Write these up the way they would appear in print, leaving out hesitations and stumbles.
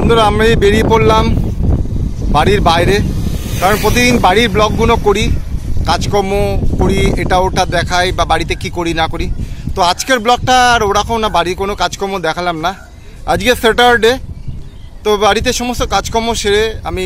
বন্ধুরা আমি বেরিয়ে পড়লাম বাড়ির বাইরে, কারণ প্রতিদিন বাড়ির ব্লগগুলো করি, কাজকর্ম করি, এটা ওটা দেখাই বা বাড়িতে কি করি না করি। তো আজকের ব্লগটা আর ওরকম না, বাড়ির কোনো কাজকর্ম দেখালাম না। আজকে স্যাটারডে, তো বাড়িতে সমস্ত কাজকর্ম সেরে আমি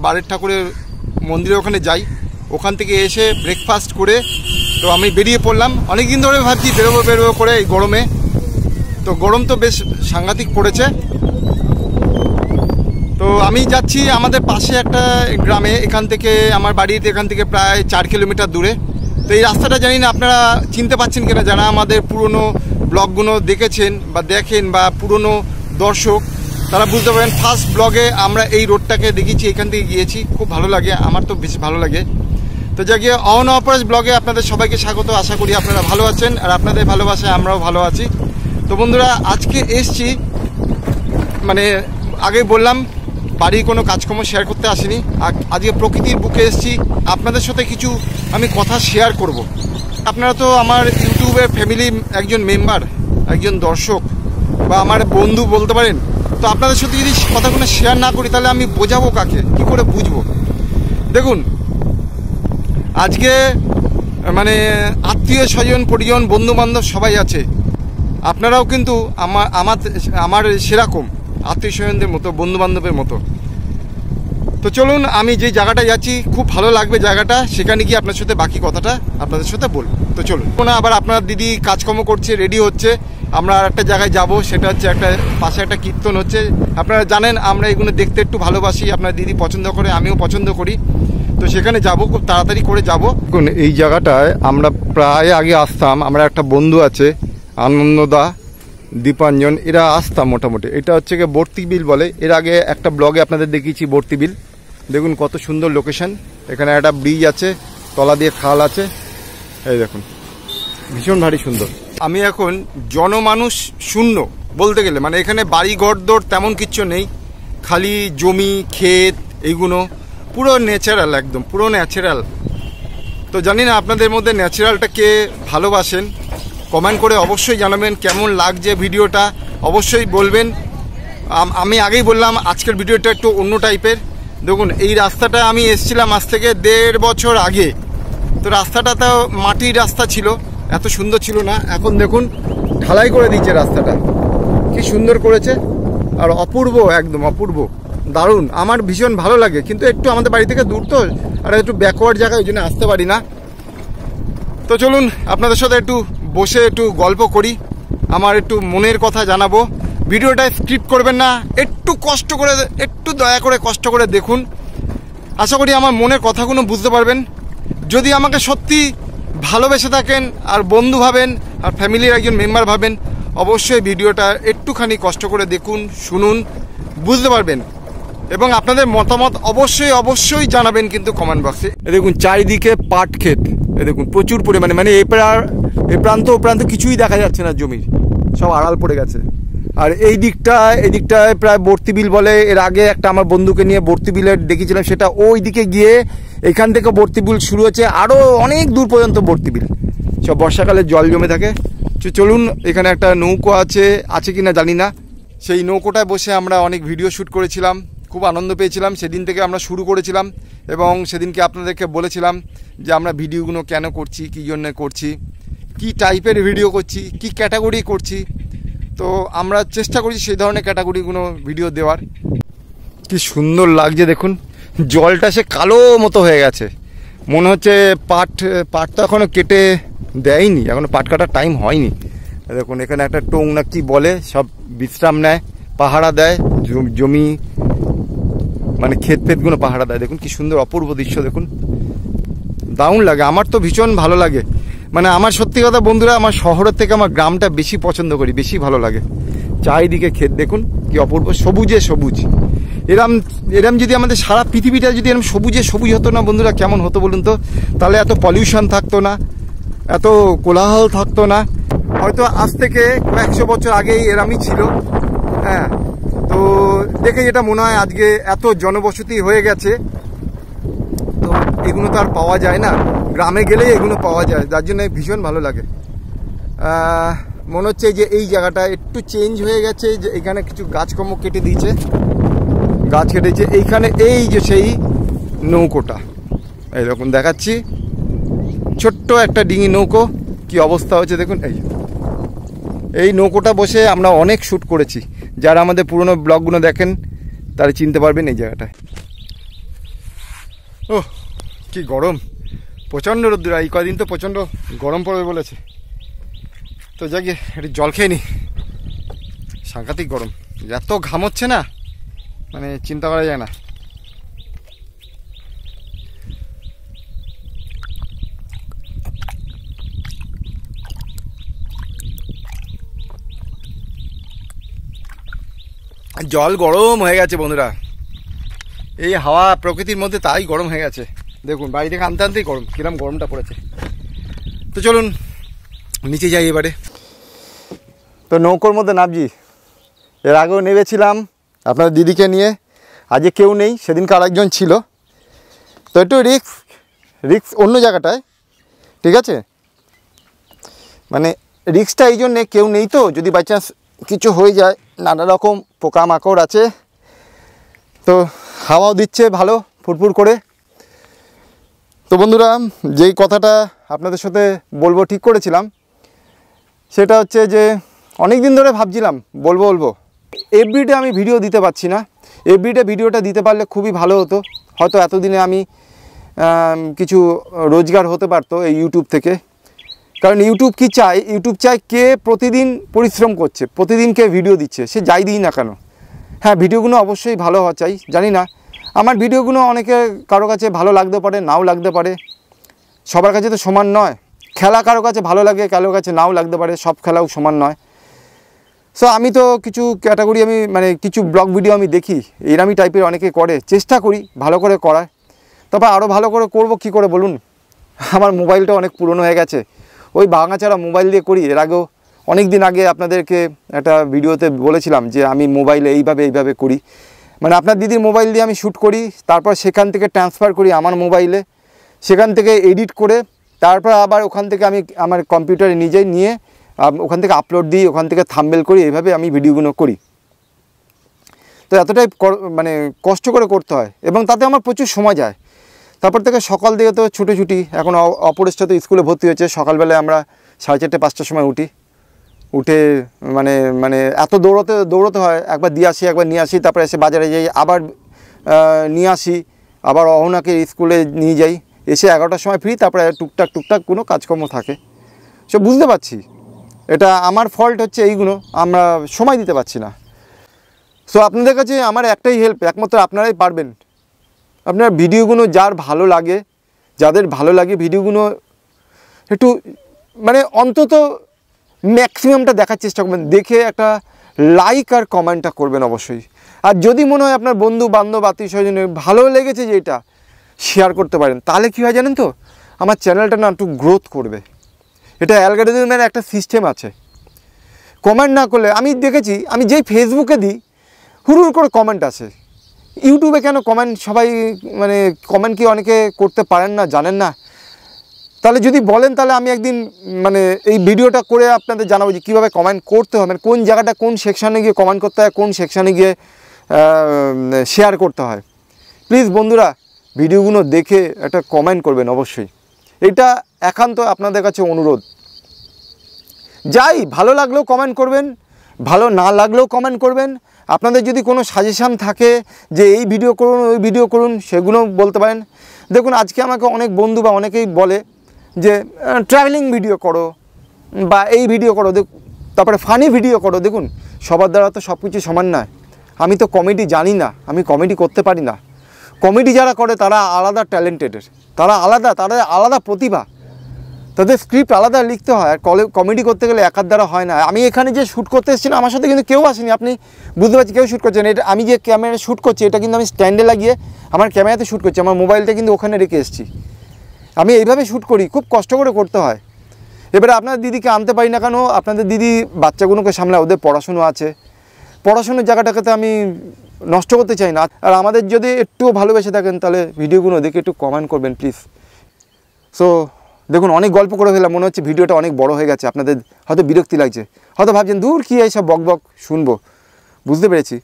বাড়ির ঠাকুরের মন্দিরে ওখানে যাই। ওখান থেকে এসে ব্রেকফাস্ট করে তো আমি বেরিয়ে পড়লাম। অনেক দিন ধরে ভাবছি বেরোবো করে এই গরমে। তো গরম তো বেশ সাংঘাতিক পড়েছে। তো আমি যাচ্ছি আমাদের পাশে একটা গ্রামে, এখান থেকে আমার বাড়িতে এখান থেকে প্রায় 4 কিলোমিটার দূরে। তো এই রাস্তাটা জানি না আপনারা চিনতে পারছেন কিনা, যারা আমাদের পুরনো ব্লগগুলো দেখেছেন বা দেখেন বা পুরনো দর্শক তারা বুঝতে পারেন। ফার্স্ট ব্লগে আমরা এই রোডটাকে দেখিয়েছি, এখান থেকে গিয়েছি, খুব ভালো লাগে, আমার তো বেশ ভালো লাগে। তো যা গিয়ে অনঅপরাজ ব্লগে আপনাদের সবাইকে স্বাগত। আশা করি আপনারা ভালো আছেন, আর আপনাদের ভালোবাসায় আমরাও ভালো আছি। তো বন্ধুরা আজকে এসছি, মানে আগে বললাম বাড়ির কোনো কাজকর্ম শেয়ার করতে আসিনি, আজকে প্রকৃতির বুকে এসছি, আপনাদের সাথে কিছু আমি কথা শেয়ার করব। আপনারা তো আমার ইউটিউবের ফ্যামিলি একজন মেম্বার, একজন দর্শক বা আমার বন্ধু বলতে পারেন। তো আপনাদের সাথে যদি কথাগুলো শেয়ার না করি তাহলে আমি বোঝাবো কাকে, কি করে বুঝবো? দেখুন, আজকে মানে আত্মীয় স্বজন পরিজন বন্ধু বান্ধব সবাই আছে, আপনারাও কিন্তু আমার সেরকম আত্মীয় স্বজনদের মতো, বন্ধু বান্ধবের মতো। তো চলুন, আমি যে জায়গাটা যাচ্ছি খুব ভালো লাগবে জায়গাটা, সেখানে গিয়ে আপনার সাথে বাকি কথাটা আপনাদের সাথে বলবো। তো চলুন না, আবার আপনার দিদি কাজকর্ম করছে, রেডি হচ্ছে, আমরা আর একটা জায়গায় যাব, সেটা হচ্ছে একটা পাশে একটা কীর্তন হচ্ছে। আপনারা জানেন আমরা এগুলো দেখতে একটু ভালোবাসি, আপনার দিদি পছন্দ করে, আমিও পছন্দ করি। তো সেখানে যাব, খুব তাড়াতাড়ি করে যাব। দেখুন এই জায়গাটায় আমরা প্রায় আগে আসতাম, আমরা একটা বন্ধু আছে আনন্দদা, দীপাঞ্জন, এরা আসতাম মোটামুটি। এটা হচ্ছে গিয়ে বর্তি বিল বলে, এর আগে একটা ব্লগে আপনাদের দেখিয়েছি বর্তি বিল। দেখুন কত সুন্দর লোকেশন, এখানে একটা ব্রিজ আছে, তলা দিয়ে খাল আছে, এই দেখুন ভীষণ ভারী সুন্দর। আমি এখন জনমানুষ শূন্য বলতে গেলে, মানে এখানে বাড়ি ঘরদোর তেমন কিচ্ছু নেই, খালি জমি ক্ষেত, এইগুলো পুরো ন্যাচারাল, একদম পুরো ন্যাচারাল। তো জানি না আপনাদের মধ্যে ন্যাচারালটা কে ভালোবাসেন, কমেন্ট করে অবশ্যই জানাবেন। কেমন লাগছে ভিডিওটা অবশ্যই বলবেন। আমি আগেই বললাম আজকের ভিডিওটা একটু অন্য টাইপের। দেখুন এই রাস্তাটা আমি এসেছিলাম আজ থেকে 1.5 বছর আগে। তো রাস্তাটা তো মাটির রাস্তা ছিল, এত সুন্দর ছিল না। এখন দেখুন ঢালাই করে দিচ্ছে রাস্তাটা, কি সুন্দর করেছে, আর অপূর্ব, একদম অপূর্ব, দারুণ। আমার ভীষণ ভালো লাগে, কিন্তু একটু আমাদের বাড়ি থেকে দূর তো, আর একটু ব্যাকওয়ার্ড জায়গায়, ওই জন্য আসতে পারি না। তো চলুন আপনাদের সাথে একটু বসে একটু গল্প করি, আমার একটু মনের কথা জানাবো। ভিডিওটা স্ক্রিপ্ট করবেন না, একটু কষ্ট করে, একটু দয়া করে কষ্ট করে দেখুন। আশা করি আমার মনের কথাগুলো বুঝতে পারবেন। যদি আমাকে সত্যি ভালোবেসে থাকেন আর বন্ধু ভাবেন আর ফ্যামিলির একজন মেম্বার ভাবেন, অবশ্যই ভিডিওটা একটুখানি কষ্ট করে দেখুন, শুনুন, বুঝতে পারবেন। এবং আপনাদের মতামত অবশ্যই জানাবেন কিন্তু কমেন্ট বক্সে। দেখুন চারিদিকে পাট ক্ষেত, দেখুন প্রচুর পরিমাণে, মানে এ প্রান্ত ও প্রান্ত কিছুই দেখা যাচ্ছে না, জমির সব আড়াল পড়ে গেছে। আর এই দিকটায় প্রায় বর্তি বিল বলে। এর আগে একটা আমার বন্ধুকে নিয়ে বর্তি বিলের দেখেছিলাম, সেটা ওই দিকে গিয়ে এখান থেকে বর্তি বিল শুরু হচ্ছে, আরও অনেক দূর পর্যন্ত বর্তি বিল, সব বর্ষাকালে জল জমে থাকে। চলুন, এখানে একটা নৌকো আছে কিনা জানি না, সেই নৌকোটায় বসে আমরা অনেক ভিডিও শ্যুট করেছিলাম, খুব আনন্দ পেয়েছিলাম। সেদিন থেকে আমরা শুরু করেছিলাম এবং সেদিনকে আপনাদেরকে বলেছিলাম যে আমরা ভিডিওগুলো কেন করছি, কী জন্য করছি, কি টাইপের ভিডিও করছি, কি ক্যাটাগরি করছি। তো আমরা চেষ্টা করছি সেই ধরনের ক্যাটাগরিগুলো ভিডিও দেওয়ার। কি সুন্দর লাগছে দেখুন, জলটা সে কালো মতো হয়ে গেছে, মনে হচ্ছে পাট তো এখনও কেটে দেয়নি, এখনও পাট কাটার টাইম হয়নি। দেখুন এখানে একটা টোং না কি বলে, সব বিশ্রাম নেয়, পাহারা দেয়, জমি মানে ক্ষেত ফেতগুলো পাহারা দেয়। দেখুন কি সুন্দর অপূর্ব দৃশ্য, দেখুন দারুণ লাগে, আমার তো ভীষণ ভালো লাগে। মানে আমার সত্যি কথা বন্ধুরা, আমার শহরের থেকে আমার গ্রামটা বেশি পছন্দ করি, বেশি ভালো লাগে। চারিদিকে ক্ষেত, দেখুন কি অপূর্ব, সবুজে সবুজ। এরম যদি আমাদের সারা পৃথিবীটা যদি এরম সবুজে সবুজ হতো না বন্ধুরা, কেমন হতো বলুন তো? তাহলে এত পলিউশন থাকতো না, এত কোলাহল থাকতো না। হয়তো আজ থেকে 100 বছর আগেই এরমই ছিল। হ্যাঁ, তো দেখে যেটা মনে হয় আজকে এত জনবসতি হয়ে গেছে, তো এগুলো তো আর পাওয়া যায় না, গ্রামে গেলেই এগুলো পাওয়া যায়, যার জন্য ভীষণ ভালো লাগে। মনে হচ্ছে যে এই জায়গাটা একটু চেঞ্জ হয়ে গেছে, যে এখানে কিছু গাছকর্ম কেটে দিয়েছে, গাছ কেটেছে। এইখানে এই যে সেই নৌকোটা এইরকম দেখাচ্ছি, ছোট্ট একটা ডিঙি নৌকো, কি অবস্থা হচ্ছে দেখুন। এই নৌকোটা বসে আমরা অনেক শ্যুট করেছি, যারা আমাদের পুরনো ব্লগগুলো দেখেন তারা চিনতে পারবেন এই জায়গাটায়। ও কি গরম, প্রচণ্ড রোদ্দুর, এই কদিন তো প্রচণ্ড গরম পড়বে বলেছে। তো যাকে একটু জল খেয়ে নি, সাংঘাতিক গরম, এত ঘাম হচ্ছে না মানে চিন্তা করা যায় না। জল গরম হয়ে গেছে বন্ধুরা, এই হাওয়া প্রকৃতির মধ্যে তাই গরম হয়ে গেছে। দেখুন বাড়ি থেকে আনতে আনতেই গরম, কিরম গরমটা পড়েছে। তো চলুন নিচে যাই এবারে। তো নৌকোর মধ্যে নামছি, এর আগেও নেমেছিলাম আপনার দিদিকে নিয়ে, আজকে কেউ নেই, সেদিনকে আরেকজন ছিল। তো একটু রিক্স অন্য জায়গাটায়, ঠিক আছে, মানে রিক্সটা এই জন্যে কেউ নেই তো, যদি বাই চান্স কিছু হয়ে যায়, নানা রকম পোকামাকড় আছে, তো হাওয়াও দিচ্ছে ভালো ফুরফুর করে। তো বন্ধুরা যেই কথাটা আপনাদের সাথে বলবো ঠিক করেছিলাম, সেটা হচ্ছে যে অনেক দিন ধরে ভাবছিলাম বলবো এভরিডে আমি ভিডিও দিতে পারছি না। এভরিডে ভিডিওটা দিতে পারলে খুবই ভালো হতো, হয়তো এতদিনে আমি কিছু রোজগার হতে পারতো এই ইউটিউব থেকে। কারণ ইউটিউব কি চায়, ইউটিউব চায় কে প্রতিদিন পরিশ্রম করছে, প্রতিদিন কে ভিডিও দিচ্ছে, সে যাই দিই না কেন। হ্যাঁ ভিডিওগুলো অবশ্যই ভালো হওয়া চাই, জানি না আমার ভিডিওগুলো অনেকে কারো কাছে ভালো লাগতে পারে, নাও লাগতে পারে, সবার কাছে তো সমান নয়। খেলা কারো কাছে ভালো লাগে, কারো কাছে নাও লাগতে পারে, সব খেলাও সমান নয়। সো আমি তো কিছু ক্যাটাগরি আমি মানে কিছু ব্লগ ভিডিও আমি দেখি, এরমই টাইপের অনেকে করে, চেষ্টা করি ভালো করে করার। তবে আরও ভালো করে করব কি করে বলুন, আমার মোবাইলটা অনেক পুরনো হয়ে গেছে, ওই ভাঙাচারা মোবাইল দিয়ে করি। এর আগেও অনেক দিন আগে আপনাদেরকে একটা ভিডিওতে বলেছিলাম যে আমি মোবাইলে এইভাবে করি, মানে আপনার দিদির মোবাইল দিয়ে আমি শ্যুট করি, তারপর সেখান থেকে ট্রান্সফার করি আমার মোবাইলে, সেখান থেকে এডিট করে তারপর আবার ওখান থেকে আমি আমার কম্পিউটারে নিজেই নিয়ে ওখান থেকে আপলোড দিই, ওখান থেকে থাম্বনেল করি, এইভাবে আমি ভিডিওগুলো করি। তো এতটাই মানে কষ্ট করে করতে হয় এবং তাতে আমার প্রচুর সময় যায়। তারপর থেকে সকাল দিকে তো ছুটি, এখন অপরেশটা তো স্কুলে ভর্তি হয়েছে, সকালবেলায় আমরা 4:30 5টার সময় উঠে মানে এত দৌড়তে হয়, একবার দিয়ে আসি একবার নিয়ে আসি, তারপরে এসে বাজারে যাই, আবার নিয়ে আসি, আবার অহনাকে স্কুলে নিয়ে যাই, এসে 11টার সময় ফ্রি, তারপরে টুকটাক কোনো কাজকর্ম থাকে। সব বুঝতে পারছি এটা আমার ফল্ট হচ্ছে, এইগুলো আমরা সময় দিতে পারছি না। সো আপনাদের কাছে আমার একটাই হেল্প, একমাত্র আপনারাই পারবেন, আপনার ভিডিওগুলো যাদের ভালো লাগে ভিডিওগুলো একটু মানে অন্তত ম্যাক্সিমামটা দেখার চেষ্টা করবেন, দেখে একটা লাইক আর কমেন্টটা করবেন অবশ্যই। আর যদি মনে হয় আপনার বন্ধু বান্ধব আত্মীয় স্বজনের ভালো লেগেছে যে এটা শেয়ার করতে পারেন, তাহলে কী হয় জানেন তো, আমার চ্যানেলটা না একটু গ্রোথ করবে। এটা অ্যালগরিদমের একটা সিস্টেম আছে, কমেন্ট না করলে, আমি দেখেছি আমি যেই ফেসবুকে দিই হুড় করে কমেন্ট আসে, ইউটিউবে কেন কমেন্ট সবাই মানে কমেন্ট কি অনেকে করতে পারেন না, জানেন না। তাহলে যদি বলেন তাহলে আমি একদিন মানে এই ভিডিওটা করে আপনাদের জানাবো যে কীভাবে কমেন্ট করতে হবে, কোন জায়গাটা কোন সেকশানে গিয়ে কমেন্ট করতে হয়, কোন সেকশানে গিয়ে শেয়ার করতে হয়। প্লিজ বন্ধুরা ভিডিওগুলো দেখে একটা কমেন্ট করবেন অবশ্যই, এটা একান্ত আপনাদের কাছে অনুরোধ। যাই ভালো লাগলেও কমেন্ট করবেন, ভালো না লাগলেও কমেন্ট করবেন। আপনাদের যদি কোনো সাজেশান থাকে যে এই ভিডিও করুন ওই ভিডিও করুন, সেগুলো বলতে পারেন। দেখুন আজকে আমাকে অনেক বন্ধু বা অনেকেই বলে যে ট্রাভেলিং ভিডিও করো বা এই ভিডিও করো, তারপরে ফানি ভিডিও করো। দেখুন সবার দ্বারা তো সব কিছু সমান নয়, আমি তো কমেডি জানি না, আমি কমেডি করতে পারি না। কমেডি যারা করে তারা আলাদা ট্যালেন্টেডের, তারা আলাদা প্রতিভা, তাদের স্ক্রিপ্ট আলাদা লিখতে হয়। আর কমেডি করতে গেলে একার দ্বারা হয় না। আমি এখানে যে শ্যুট করতে এসেছিলাম আমার সাথে কিন্তু কেউ আসেনি, আপনি বুঝতে পারছি কেউ শ্যুট করছেন। এটা আমি যে ক্যামেরা শ্যুট করছি এটা কিন্তু আমি স্ট্যান্ডে লাগিয়ে আমার ক্যামেরাতে শ্যুট করছি, আমার মোবাইলটা কিন্তু ওখানে রেখে এসেছি। আমি এইভাবে শ্যুট করি, খুব কষ্ট করে করতে হয়। এবারে আপনার দিদিকে আনতে পারি না কেন, আপনাদের দিদি বাচ্চাগুলোকে সামলায়, ওদের পড়াশুনো আছে, পড়াশুনোর জায়গাটাকে তো আমি নষ্ট করতে চাই না। আর আমাদের যদি একটু ভালোবেসে থাকেন তাহলে ভিডিওগুলো দেখে একটু কমেন্ট করবেন প্লিজ। সো দেখুন অনেক গল্প করে ফেললাম, মনে হচ্ছে ভিডিওটা অনেক বড় হয়ে গেছে, আপনাদের হয়তো বিরক্তি লাগছে, হয়তো ভাবছেন দূর কী এইসব বক বক শুনবো, বুঝতে পেরেছি,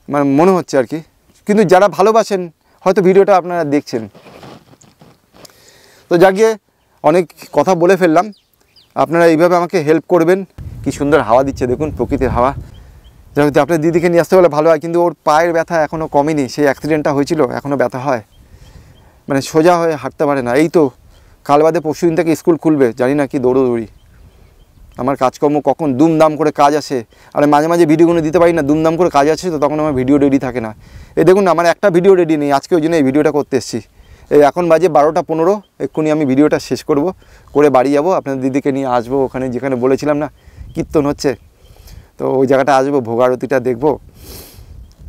মানে মনে হচ্ছে আর কি। কিন্তু যারা ভালোবাসেন হয়তো ভিডিওটা আপনারা দেখছেন। তো যাকে অনেক কথা বলে ফেললাম, আপনারা এইভাবে আমাকে হেল্প করবেন। কি সুন্দর হাওয়া দিচ্ছে দেখুন, প্রকৃতির হাওয়া। যাই হোক, আপনার দিদিকে নিয়ে আসতে পারলে ভালো হয়, কিন্তু ওর পায়ের ব্যথা এখনও কমেনি, সেই অ্যাক্সিডেন্টটা হয়েছিল এখনও ব্যথা হয়, মানে সোজা হয়ে হাঁটতে পারে না। এই তো কাল বাদে পরশু দিন থেকে স্কুল খুলবে, জানি না কি দৌড়োদৌড়ি, আমার কাজকর্ম কখন দুমদাম করে কাজ আসে, আর মাঝে মাঝে ভিডিওগুলো দিতে পারি না, দুমদাম করে কাজ আসে, তো তখন আমার ভিডিও রেডি থাকে না। এই দেখুন আমার একটা ভিডিও রেডি নেই, আজকে ওই জন্য এই ভিডিওটা করতে এসেছি। এই এখন বাজে 12টা 15, এক্ষুনি আমি ভিডিওটা শেষ করব, করে বাড়ি যাব, আপনাদের দিদিকে নিয়ে আসবো, ওখানে যেখানে বলেছিলাম না কীর্তন হচ্ছে, তো ওই জায়গাটা আসবো, ভোগ আরতিটা দেখবো।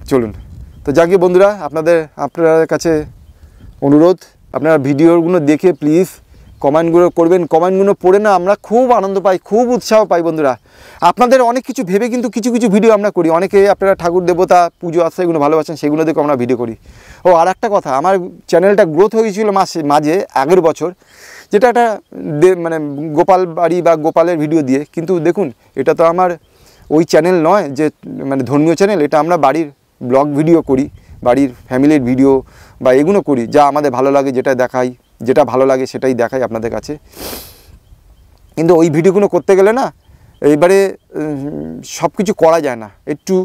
চলুন, তো যাকে বন্ধুরা আপনাদের কাছে অনুরোধ, আপনারা ভিডিওগুলো দেখে প্লিজ কমেন্টগুলো করবেন। কমেন্টগুলো পড়ে না আমরা খুব আনন্দ পাই, খুব উৎসাহ পাই বন্ধুরা। আপনাদের অনেক কিছু ভেবে কিন্তু কিছু কিছু ভিডিও আমরা করি, অনেকে আপনারা ঠাকুর দেবতা পুজো আসছে এগুলো ভালোবাসেন, সেগুলো দেখে আমরা ভিডিও করি। ও আর একটা কথা, আমার চ্যানেলটা গ্রোথ হয়েছিল মাঝে আগের বছর, যেটা একটা মানে গোপাল বাড়ি বা গোপালের ভিডিও দিয়ে, কিন্তু দেখুন এটা তো আমার ওই চ্যানেল নয় যে মানে ধর্মীয় চ্যানেল, এটা আমরা বাড়ির ব্লগ ভিডিও করি, বাড়ির ফ্যামিলির ভিডিও বা এগুলো করি, যা আমাদের ভালো লাগে, যেটা দেখাই, যেটা ভালো লাগে সেটাই দেখাই আপনাদের কাছে। কিন্তু ওই ভিডিওগুলো করতে গেলে না এইবারে সব কিছু করা যায় না, একটু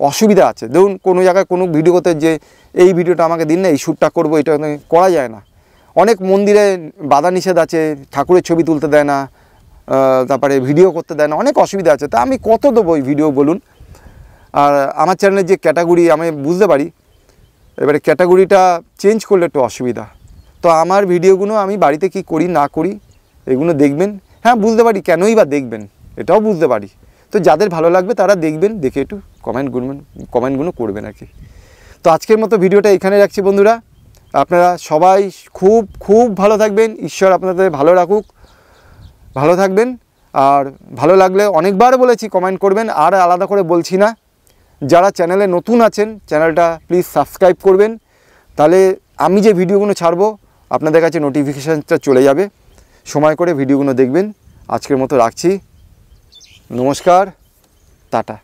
অসুবিধা আছে। ধরুন কোনো জায়গায় কোনো ভিডিও করতে, যে এই ভিডিওটা আমাকে দিন না, এই শ্যুটটা করবো, এটা করা যায় না। অনেক মন্দিরে বাধা নিষেধ আছে, ঠাকুরের ছবি তুলতে দেয় না, তারপরে ভিডিও করতে দেয় না, অনেক অসুবিধা আছে। তা আমি কত দেবো ওই ভিডিও বলুন। আর আমার চ্যানেলের যে ক্যাটাগরি আমি বুঝতে পারি, এবারে ক্যাটাগরিটা চেঞ্জ করলে একটু অসুবিধা। তো আমার ভিডিওগুলো আমি বাড়িতে কি করি না করি এগুলো দেখবেন, হ্যাঁ বুঝতে পারি কেনই বা দেখবেন, এটাও বুঝতে পারি। তো যাদের ভালো লাগবে তারা দেখবেন, দেখে একটু কমেন্টগুলো করবেন আর কি। তো আজকের মতো ভিডিওটা এখানে রাখছি বন্ধুরা, আপনারা সবাই খুব খুব ভালো থাকবেন, ঈশ্বর আপনাদের ভালো রাখুক, ভালো থাকবেন। আর ভালো লাগলে অনেকবার বলেছি কমেন্ট করবেন, আর আলাদা করে বলছি না। যারা চ্যানেলে নতুন আছেন চ্যানেলটা প্লিজ সাবস্ক্রাইব করবেন, তাহলে আমি যে ভিডিওগুলো ছাড়বো আপনাদের কাছে নোটিফিকেশানটা চলে যাবে, সময় করে ভিডিওগুলো দেখবেন। আজকের মতো রাখছি, নমস্কার, টাটা।